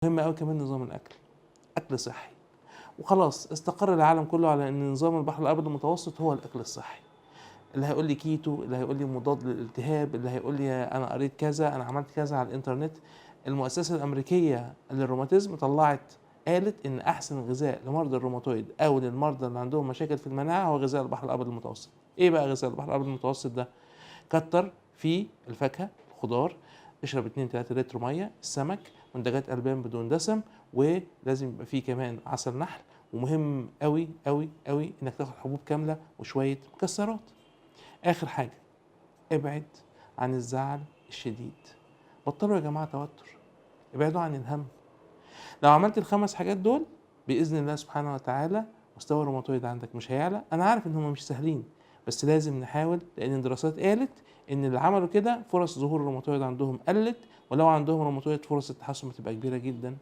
مهم أوي كمان نظام الأكل، أكل صحّي، وخلاص استقر العالم كله على إن نظام البحر الأبيض المتوسط هو الأكل الصحّي. اللي هيقول لي كيتو، اللي هيقول لي مضاد للالتهاب، اللي هيقول لي أنا قريت كذا، أنا عملت كذا على الإنترنت. المؤسسة الأمريكية للروماتيزم قالت إن أحسن غذاء لمرضى الروماتويد أو للمرضى اللي عندهم مشاكل في المناعة هو غذاء البحر الأبيض المتوسط. إيه بقى غذاء البحر الأبيض المتوسط ده؟ كتر في الفاكهة، الخضار، اشرب 2 3 لتر ميه، السمك، منتجات ألبان بدون دسم، ولازم يبقى فيه كمان عسل نحل، ومهم أوي أوي أوي إنك تاخد حبوب كاملة وشوية مكسرات. آخر حاجة، ابعد عن الزعل الشديد، بطلوا يا جماعة توتر، ابعدوا عن الهم. لو عملت ال5 حاجات دول بإذن الله سبحانه وتعالى مستوى الروماتويد عندك مش هيعلى. أنا عارف إن هم مش سهلين، بس لازم نحاول، لأن الدراسات قالت إن اللي عملوا كده فرص ظهور الروماتويد عندهم قلت، ولو عندهم روماتويد فرص التحسن بتبقى كبيرة جدا.